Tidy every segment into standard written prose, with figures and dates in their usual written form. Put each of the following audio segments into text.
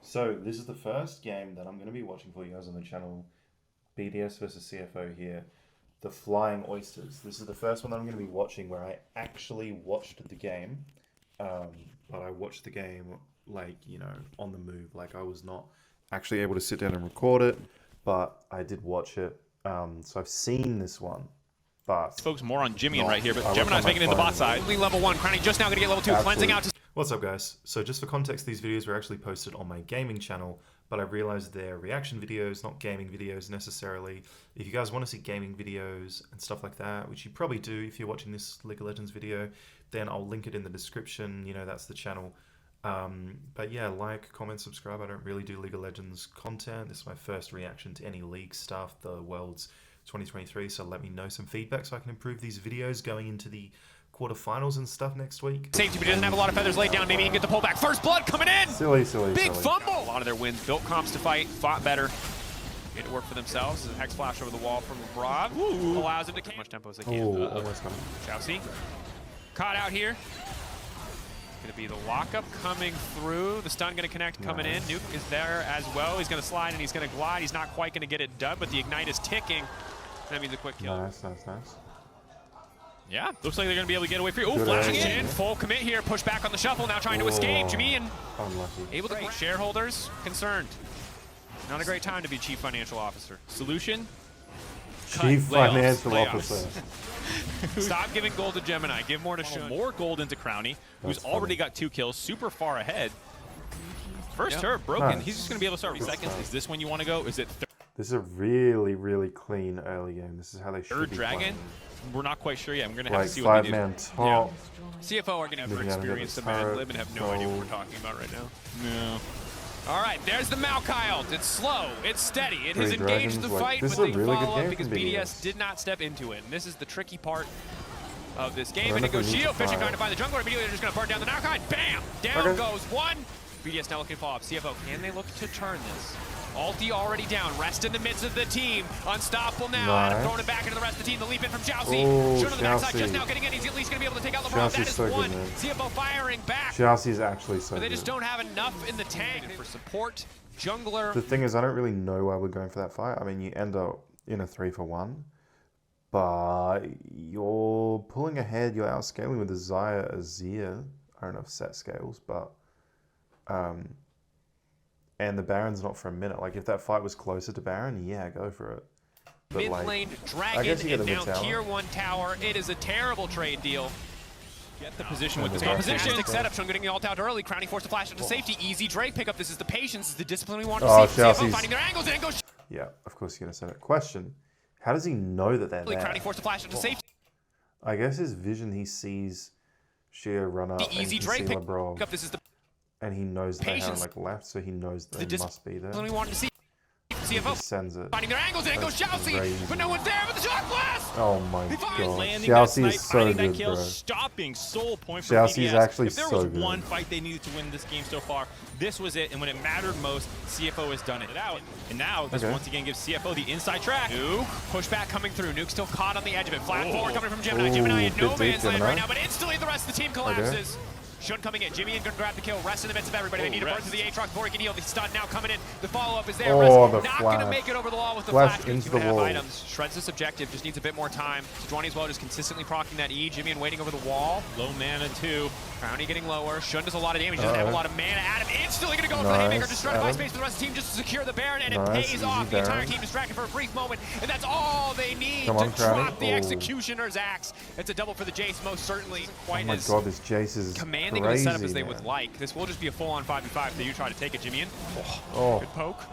So this is the first game that I'm going to be watching for you guys on the channel. BDS versus CFO here. The Flying Oysters. This is the first one that I'm going to be watching where I actually watched the game. But I watched the game like, on the move. Like I was not actually able to sit down and record it, but I did watch it. So I've seen this one. But focus more on Jimmy right here, but Gemini's making it in the bot side. Level 1, Crowny just now going to get level 2, cleansing out to... What's up guys? So just for context, these videos were actually posted on my gaming channel, but I realized they're reaction videos, not gaming videos necessarily. If you guys want to see gaming videos and stuff like that, which you probably do if you're watching this League of Legends video, then I'll link it in the description, that's the channel. But yeah, like, comment, subscribe. I don't really do League of Legends content. This is my first reaction to any League stuff, the Worlds 2023, so let me know some feedback so I can improve these videos going into the quarterfinals and stuff next week. Safety, but he doesn't have a lot of feathers laid down. Maybe he can get the pullback. First blood coming in! Silly. Big fumble! A lot of their wins built comps to fight, fought better. Made it work for themselves. There's a hex flash over the wall from Rob. Allows him to as much tempo as they can. Almost coming. Jousy. Caught out here. Gonna be the lockup coming through. The stun gonna connect coming in. Nuke is there as well. He's gonna slide and he's gonna glide. He's not quite gonna get it done, but the ignite is ticking. That means a quick kill. Nice. Yeah, looks like they're going to be able to get away free. Oh, flashing in. Full commit here. Push back on the shuffle. Now trying to escape. Jimmy and unlucky. Able to shareholders concerned. Not a great time to be chief financial officer. Solution? Chief financial officer. Stop giving gold to Gemini. Give more to Shun. More gold into Crowny, who's already got 2 kills, super far ahead. First turret broken. Nice. He's just going to be able to start with seconds. Is this when you want to go? Is it This is a really clean early game. This is how they should third be dragon? playing. We're not quite sure yet. I'm going to have Like to see what they do. 5-man top. CFO are going to have to experience the man live and have no idea what we're talking about right now. No. All right, there's the Malchild. It's slow, it's steady. It has Three engaged dragons, the like, fight, this but is a they really good follow up game because from BDS BDS. did not step into it. And this is the tricky part of this I game. don't And it know goes if we need Shield, to fishing, fire. trying to find the jungler. Immediately they're just going to burn down the Malchild. Bam! Down Okay. goes one. BDS now looking to follow up. CFO, can they look to turn this? Ulti already down, rest in the midst of the team. Unstoppable now. Adam throwing it back into the rest of the team. The leap in from Jousy. Shun on the backside, just now getting in. He's at least going to be able to take out LeBron. That is so one. good, man. CFO firing back. Chelsea's actually so But they good. just don't have enough in the tank for support. Jungler. The thing is, I don't really know why we're going for that fight. I mean, you end up in a 3-for-1, but you're pulling ahead. You're outscaling with the Xayah Azir. I don't know if set scales, but and the Baron's not for a minute. Like if that fight was closer to Baron, yeah, go for it. But Mid like, lane, I Dragon, guess you get and a now mid tower. Tier 1 tower. It is a terrible trade deal. Get the position with And the the position. Fantastic setup. Shun getting the ult out early. Crowny forced to flash into safety. Easy Drake pickup. This is the patience. This is the discipline we want to see. CFO Chelsea's. finding their angles and goes. Yeah, of course you're gonna say that. Question: how does he know that they're there? Crowny forced to flash into safety. I guess his vision. He sees Shia run up The and easy he can Drake see LeBron, pickup. This is the and he knows they patience. have like left, so he knows they discipline must be there. we wanted to see. He CFO just sends it. finding their angles and goes That's Jousy. crazy. But no one's there with the shot blast. Oh my He finds god, Landing that Chelsea snipe, is so finding that good, kill, bro. stopping sole point for Chelsea's BDS. actually If there so was good. one fight they needed to win this game so far, this was it. And when it mattered most, CFO has done it out. And now this once again gives CFO the inside track. Nuke, pushback coming through. Nuke still caught on the edge of it. Flat forward coming from Gemini. Gemini in bit no deep, man's land Gemini. right now, but instantly the rest of the team collapses. Shun coming in. Jimmy and gonna grab the kill. Rest in the midst of everybody. They need to burn through the Aatrox before he can heal. The stun now coming in. The follow-up is there. Oh, Rest the not flash. gonna make it over the wall with the Flash flash. into Gonna the have wall. items. Shreds this objective. Just needs a bit more time. Sejuani as well, just consistently proccing that E. Jimmy and waiting over the wall. Low mana too. Crowny getting lower. Shun does a lot of damage. He doesn't have a lot of mana. Adam instantly going to go for the Haymaker. Just trying to buy Adam. space for the rest of the team just to secure the Baron, and it Nice, pays easy off. The entire Baron. team distracted for a brief moment, and that's all they need Come to on, Crowny. drop the Oh. Executioner's axe. It's a double for the Jace, most certainly. Oh Quite my as god, this Jace is commanding crazy, of the setup as they man. would like. This will just be a full-on 5v5 that you try to take it, Jimmy. Oh, Good poke.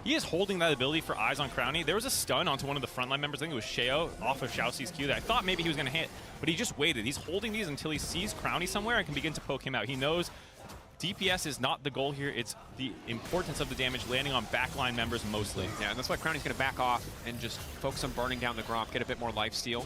He is holding that ability for eyes on Crowny. There was a stun onto one of the frontline members. I think it was Sheo off of Xiaoxi's Q that I thought maybe he was going to hit, but he just waited. He's holding these until he sees Crowny somewhere and can begin to poke him out. He knows DPS is not the goal here. It's the importance of the damage landing on backline members mostly. Yeah, and that's why Crowny's going to back off and just focus on burning down the Gromp, get a bit more lifesteal.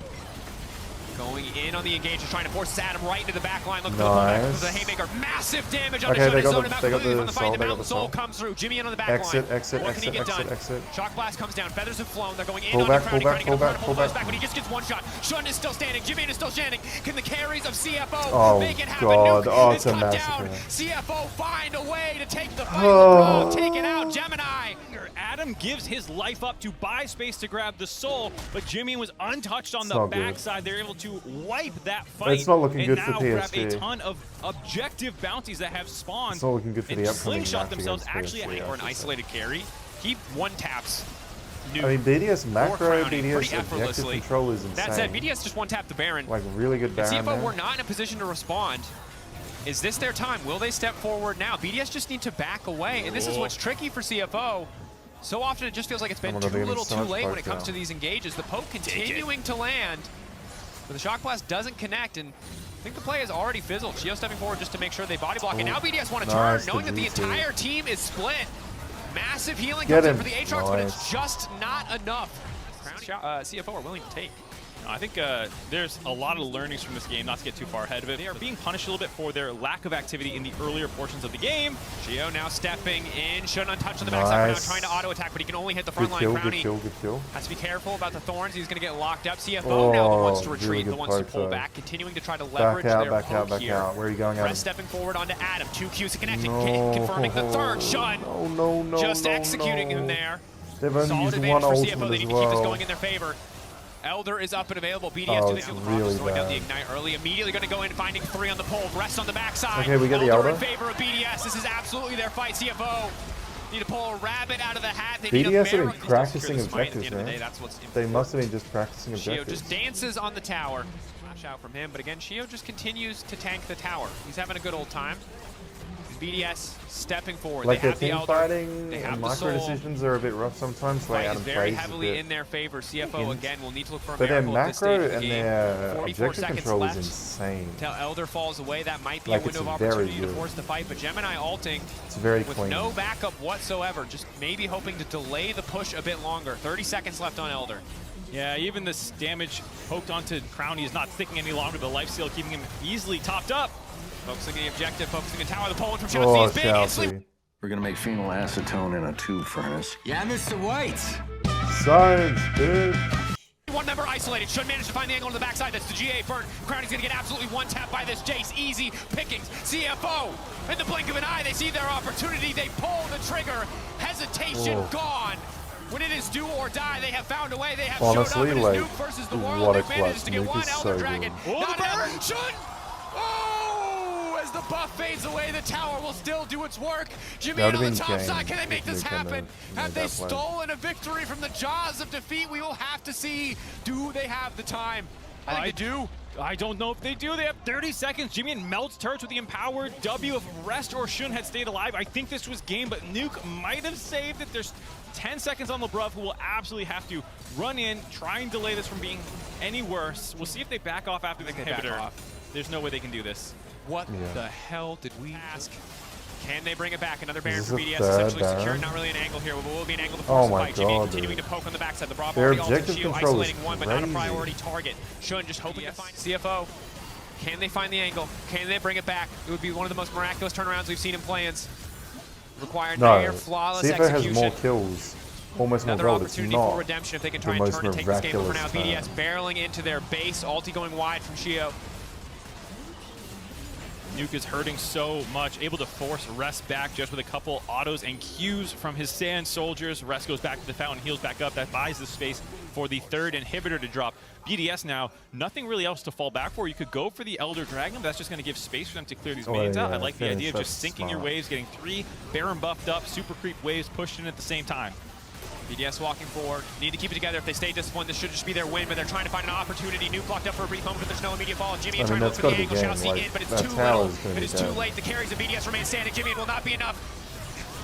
Going in on the engage, just trying to force Adam right into the back line. Look for Nice. the haymaker. Massive damage on Okay, the they got zone. the- About they got completely the from the fight. soul, The they got Mountain the Soul soul. comes through. Jimmy in on the back Exit, line. exit, What can he exit, get done? exit. Shock Blast comes down. Feathers have flown. They're going in Pull on back, the pull Crowny. back, Crowny pull gonna back, pull pull back, back. but he just gets one shot. Shun is still standing. Jimmy is still standing. Can the carries of CFO Oh, make it happen? God. Nuke Oh, is it's a cut massacre. down. CFO find a way to take the fight. Oh. Take it out. Gemini. Adam gives his life up to buy space to grab the soul, but Jimmy was untouched on It's the not good. backside. They're able to wipe that fight. It's not looking and good for now grab a PSG. ton of objective bounties that have spawned. It's not looking good for and the upcoming slingshot match themselves against actually PSG, Or an isolated carry. He one taps. Nuke. I mean, BDS macro, Crowny, BDS pretty objective effortlessly. control is insane. That said, BDS just one tapped the Baron. Like, really good Baron CFO there. were not in a position to respond. Is this their time? Will they step forward now? BDS just need to back away, and this is what's tricky for CFO. So often it just feels like it's been Oh my God, too they're getting little so too much late when poke it comes now. to these engages. The poke continuing to land, but the Shock Blast doesn't connect, and I think the play has already fizzled. Chio stepping forward just to make sure they body block, and now BDS want to turn, Nice, knowing that the G2. entire team is split. Massive healing Get comes in him. for the Aatrox, but it's Nice. just not enough. CFO are willing to take. I think there's a lot of learnings from this game, not to get too far ahead of it. They are being punished a little bit for their lack of activity in the earlier portions of the game. Chio now stepping in, shouldn't untouched on the backside, Nice. now trying to auto attack, but he can only hit the front Good line. kill, Crowny good kill, good kill. has to be careful about the thorns. He's going to get locked up. CFO Oh, now the ones to really retreat, good the ones to poke pull though. back, continuing to try to leverage their poke here. Back out. Where are you going, Adam? Press stepping forward onto Adam. 2 Qs connecting, No. confirming the third. Shun No, just no, executing no. him there. They've only Solid used advantage one for CFO. ultimate They as need to keep this well. going in their favor. Elder is up and available. BDS Oh, do they it's feel the really problems throwing out the bad. ignite early. Immediately going to go in, finding 3 on the pole. Rest on the backside. Okay, we get the Elder in Elder. favor of BDS. This is absolutely their fight. CFO need to pull a rabbit out of the hat. They need a BDS have been miracle to practicing secure the smite. At the objectives, end of the man. day, that's what's They important. must have been just practicing Chio objectives. just dances on the tower. Flash out from him, but again, Chio just continues to tank the tower. He's having a good old time. BDS stepping forward. Like they their have the team Elder. fighting They and have the micro soul. decisions are a bit rough sometimes. Like Fight is Adam very plays a heavily bit. in their favor. CFO again will need to look for a But their miracle at this macro stage of the and game. their 44 objective seconds control left. is insane. Until Elder falls away, that might be Like, a window it's of very opportunity to good. force the fight. But Gemini ulting It's very with clean. no backup whatsoever, just maybe hoping to delay the push a bit longer. 30 seconds left on Elder. Yeah, even this damage poked onto Crowny is not sticking any longer. The life steal keeping him easily topped up. Focusing on the objective, focusing on tower. The pull in from Oh, Chelsea is big. Instantly Chelsea. We're gonna make phenylacetone in a tube furnace. Yeah, Mr. White. Science, dude. one member isolated. Should manage to find the angle on the backside. That's the GA burn. Crowny's gonna get absolutely one tap by this Jace. Easy pickings. CFO. In the blink of an eye, they see their opportunity. They pull the trigger. Hesitation gone. When it is do or die, they have found a way. They have Honestly, showed up. It is like, Nuke versus the what world. a Nuke manages clutch. to get Nuke one is Elder so Dragon. good. Oh, Not the burn! enough. Should. Oh! As the buff fades away, the tower will still do its work. Jimmy That on would've the been top game side. Can they make if this Nuke hadn't happen? made Have they that play. stolen a victory from the jaws of defeat? We will have to see. Do they have the time? I think they do. I don't know if they do. They have 30 seconds. Jimmy melts turrets with the empowered W. If Rest or Shun had stayed alive, I think this was game, but Nuke might have saved it. There's 10 seconds on LeBruv, who will absolutely have to run in, try and delay this from being any worse. We'll see if they back off after the They back inhibitor. off. There's no way they can do this. What Yeah. the hell did we ask? Can they bring it back? Another Baron this for a BDS, third essentially secured. Baron? Not really an angle here, but will be an angle to Oh force the my fight. Jimmy God, continuing dude. to poke on the backside. The Bravo Their already ulted objective Shield, control is isolating one, but not a crazy. priority target. Shun just hoping to find CFO. Can they find the angle? Can they bring it back? It would be one of the most miraculous turnarounds we've seen in play-ins. Required No, near flawless CFO has execution. more kills, almost more Another gold. It's opportunity not for redemption if they can the try and most turn and take this game over now. miraculous BDS barreling into their base. Ulti going wide from Shio. Nuke is hurting so much, able to force Rest back just with a couple autos and Qs from his Sand Soldiers. Rest goes back to the fountain, heals back up. That buys the space for the third inhibitor to drop. BDS now, nothing really else to fall back for. You could go for the Elder Dragon, but that's just going to give space for them to clear these minions out. I like the idea of just syncing your waves, getting 3 Baron buffed up, super creep waves pushed in at the same time. BDS walking forward. Need to keep it together. If they stay disciplined, this should just be their win, but they're trying to find an opportunity. Nuke blocked up for a brief moment, but there's no immediate fall. Jimmy I mean, trying to look that's for the gotta angle. be Shall see game. in, but it's Like, too that little. tower's gonna It be is too dead. late. The carries of BDS remain standing. Jimmy will not be enough.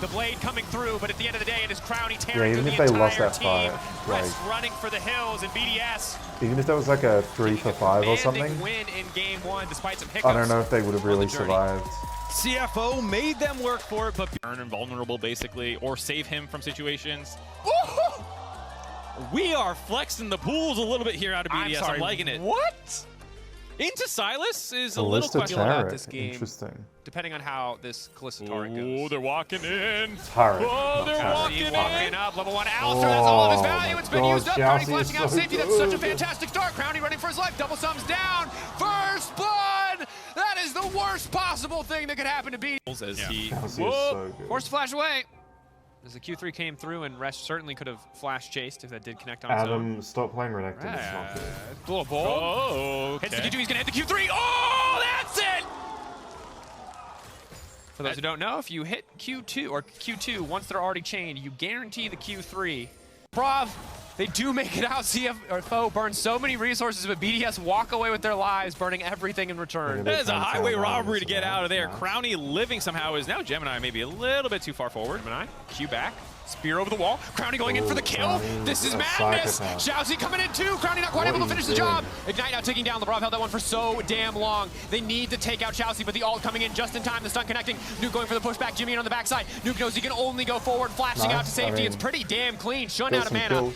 The blade coming through, but at the end of the day, it is Crowny tearing even through if the they entire lost that team. fight, Rest like- running for the hills, and BDS Even if that was like a 3 for 5 or commanding something, win in game 1, despite some hiccups. I don't know if they would have on the really journey. survived. CFO made them work for it, but burn invulnerable basically, or save him from situations. We are flexing the pools a little bit here out of BDS. I'm liking it. What? Into Silas is a Kalista little questionable. about Turret. this game. Interesting. Depending on how this Kalista Turret Oh, goes. they're walking in. Turret. Oh, they're not walking He's in. walking up, level 1 Alistair, that's all of his Oh value, my it's been God, used up. Crowny Chelsea flashing is out so safety, that's such a good. fantastic start. Crowny running for his life, double thumbs down. First blood! That is the worst possible thing that could happen to B. As he Chelsea is Whoa. so good. Forced to flash away. As the Q3 came through, and Resh certainly could have flash chased if that did connect on his own. Adam, stop playing Reactiom. It's not good. A little bold. Oh, Hits okay. the Q2, he's gonna hit the Q3. Oh, that's it! For those who don't know, if you hit Q2 or Q2 once they're already chained, you guarantee the Q3. Brav, they do make it out. CFO burns so many resources, but BDS walk away with their lives, burning everything in return. That is a highway robbery to get Nice. out of there. Crowny living somehow is now Gemini maybe a little bit too far forward. Gemini, Q back. Spear over the wall. Crowny going in for the kill. Crowny, This is a madness. psychopath. Shousy coming in too. Crowny not quite What able to are you finish the doing? job. Ignite now taking down. LeBron held that one for so damn long. They need to take out Shousy, but the ult coming in just in time. The stun connecting. Nuke going for the pushback. Jimmy in on the backside. Nuke knows he can only go forward, flashing out to Nice. safety. I mean, It's pretty damn clean. Shun Get out of some mana. kills.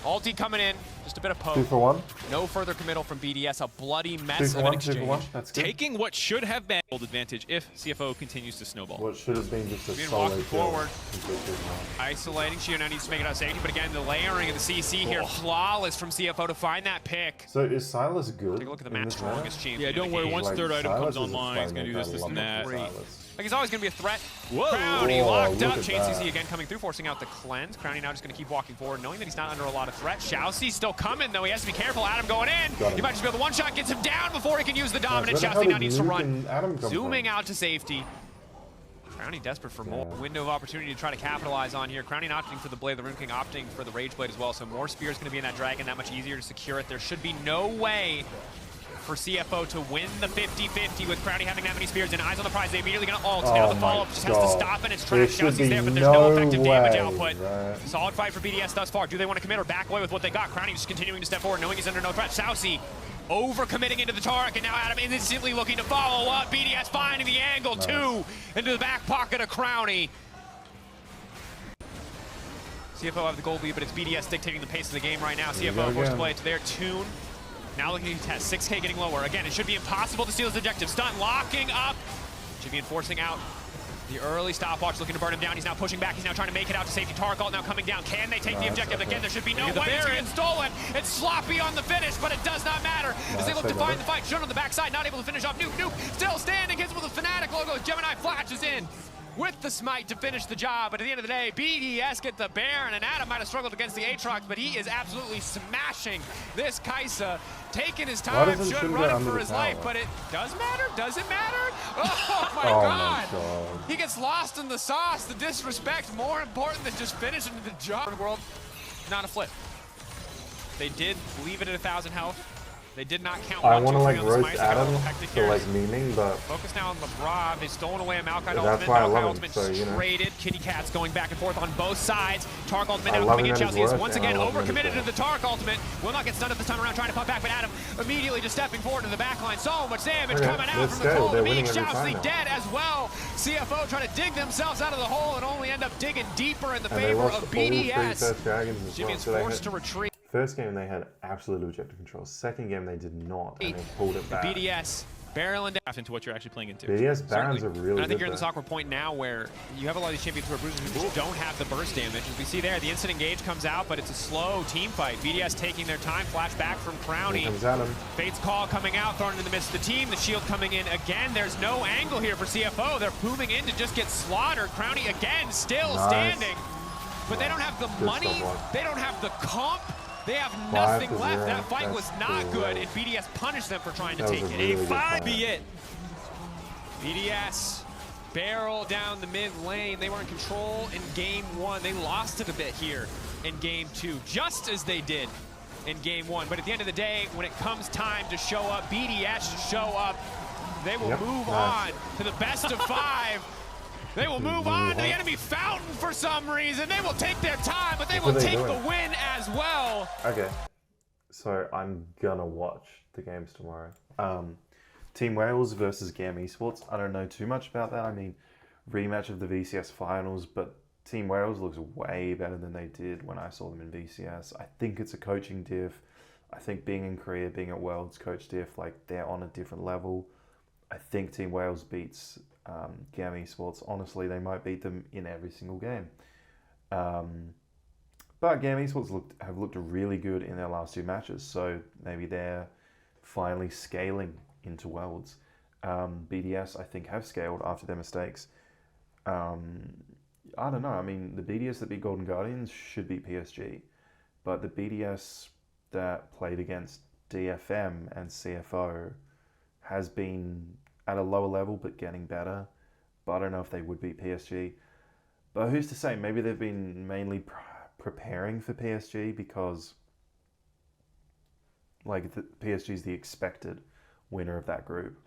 Ulti coming in. Just a bit of 2 poke. for 1. No further committal from BDS. A bloody 2 mess for of 1. an 2 for 1. exchange. That's good. Taking what should have been an advantage if CFO continues to snowball. What should have been just a Being solo walking kill. forward. Completely not. Isolating. Shio now needs to make it out safety, but again, the layering of the CC here, flawless from CFO to find that pick. So is Silas good? Take a look at the in match this meta? strongest champion. Yeah, in don't the worry. game. Once third item Silas comes is a online, he's going to do playmaker. this, this, I and love that. Silas. Like he's always going to be a threat. Whoa. Crowny Whoa, locked look up. at Chain that. CC again coming through, forcing out the cleanse. Crowny now just going to keep walking forward, knowing that he's not under a lot of threat. Shousy's still coming, though. He has to be careful. Adam going in. Got him. He might just be able to one-shot, gets him down before he can use the dominant. Where the hell Shousy now did needs to Nuke run. and Adam come Zooming from? out to safety. Crowny desperate for more. Yeah. Window of opportunity to try to capitalize on here. Crowny opting for the Blade, the Rune King opting for the Rage Blade as well, so more spears going to be in that Dragon, that much easier to secure it. There should be no way for CFO to win the 50-50 with Crowny having that many spears and eyes on the prize. They immediately going to ult. Now the my follow-up just has to God. stop in its There tracks. should Shousy's be there, but there's no no effective damage way, output. right? Solid fight for BDS thus far. Do they want to commit or back away with what they got? Crowny just continuing to step forward, knowing he's under no threat. Shousy over-committing into the Tark, and now Adam instantly looking to follow up. BDS finding the angle, two into the back pocket of Crowny. CFO have the gold lead, but it's BDS dictating the pace of the game right now. Here we CFO go forced to again. play to their tune. Now looking to test. 6K getting lower. Again, it should be impossible to steal his objective. Stun locking up. Should be enforcing out the early stopwatch, looking to burn him down. He's now pushing back. He's now trying to make it out to safety. Tarkalt now coming down. Can they take the Nice, objective? okay. Again, there should be no Look at the way it's Baron. getting stolen. It's sloppy on the finish, but it does not matter as they Nice, look to they find got the it. fight. Shun on the backside, not able to finish off. Nuke still standing. Hits with a Fnatic logo. Gemini flashes in with the smite to finish the job. But at the end of the day, BDS get the Baron, and Adam might have struggled against the Aatrox, but he is absolutely smashing this Kaisa. Taking his Why time, doesn't should Shun run get him under for the his life, tower? but it does matter? Does it matter? Oh my Oh God. my God. He gets lost in the sauce. The disrespect more important than just finishing the job. World, not a flip. They did leave it at 1,000 health. They did not count I 1, 2, want to 3 like on the roast smites. They got a Adam little hectic for here. like memeing, but Focus now on LeBron. They've stolen away a Malphite That's ultimate. why I Malphite love him, ultimate so, you know. traded. Kitty Cats going back and forth on both sides. Tark ultimate I now love coming in. him at his Chelsea is worst, once and I again love him at his overcommitted to best. the Tark ultimate. Will not get stunned up this time around trying to pump back, but Adam immediately just stepping forward to the back line. So much damage Okay, coming out let's from the go. cold. They're Meek winning every time Shousy now. dead as well. CFO trying to dig themselves out of the hole and only end up digging deeper in the and they favor lost of all 3 BDS. first dragons as well. Jimmy's So they forced to had, retreat. first game they had absolute objective control. Second game they did not, and they pulled it back. BDS barreling down. Into what you're actually playing into. BDS Barons Certainly. are really And I think good you're in this though. awkward point now where you have a lot of these champions who are bruisers who just don't have the burst damage. As we see there, the instant engage comes out, but it's a slow team fight. BDS taking their time, flash back from Here Crowny. comes Adam. Fate's call coming out, thrown in the midst of the team. The shield coming in again. There's no angle here for CFO. They're moving in to just get slaughtered. Crowny again, still Nice. standing. But they don't have the Good money. stopwatch. They don't have the comp. They have 5 nothing to left. 0. That fight That's was not good, great. and BDS punished them for trying to That was take a it. really good A5 fight. be it. BDS barrel down the mid lane. They were in control in game 1. They lost it a bit here in game 2, just as they did in game 1. But at the end of the day, when it comes time to show up, BDS show up. They will Yep, move nice. on to the best of 5. They will move on to the enemy fountain for some reason. They will take their time, but they What will are they take doing? the win as well. Okay, so I'm gonna watch the games tomorrow. Team Wales versus GAM Esports. I don't know too much about that. I mean, rematch of the VCS finals, but Team Wales looks way better than they did when I saw them in VCS. I think it's a coaching diff. I think being in Korea, being at Worlds, Coach Diff, like they're on a different level. I think Team Wales beats GAM Esports. Honestly, they might beat them in every single game. But GAM Esports have looked really good in their last 2 matches, so maybe they're finally scaling into Worlds. BDS, I think, have scaled after their mistakes. I don't know. I mean, the BDS that beat Golden Guardians should beat PSG, but the BDS that played against DFM and CFO has been at a lower level but getting better. But I don't know if they would beat PSG. But who's to say? Maybe they've been mainly preparing for PSG because, like, PSG is the expected winner of that group,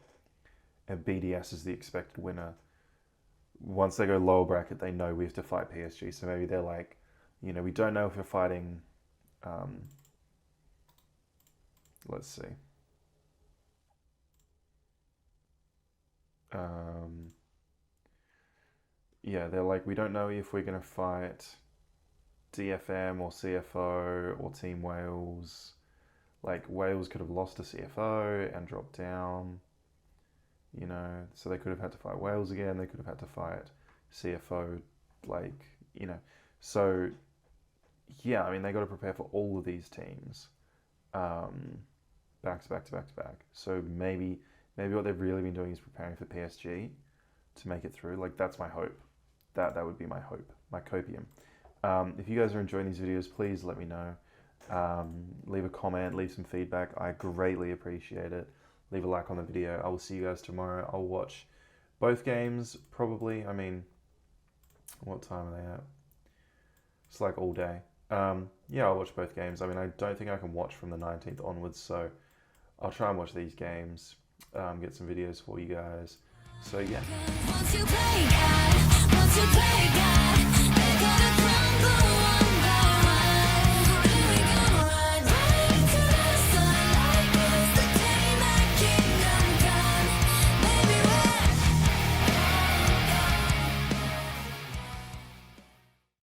and BDS is the expected winner. Once they go lower bracket, they know we have to fight PSG. So maybe they're like, you know, we don't know if we're fighting. Let's see. Yeah, they're like, we don't know if we're going to fight DFM or CFO or Team Wales. Like, Wales could have lost to CFO and dropped down, you know, so they could have had to fight Wales again. They could have had to fight CFO, like, you know. So, yeah, I mean, they got to prepare for all of these teams back to back to back to back. So maybe what they've really been doing is preparing for PSG to make it through. Like, that's my hope. That would be my hope, my copium. If you guys are enjoying these videos, please let me know. Leave a comment, leave some feedback. I greatly appreciate it. Leave a like on the video. I will see you guys tomorrow. I'll watch both games, probably. I mean, what time are they at? It's like all day. Yeah, I'll watch both games. I mean, I don't think I can watch from the 19th onwards, so I'll try and watch these games, get some videos for you guys. So yeah.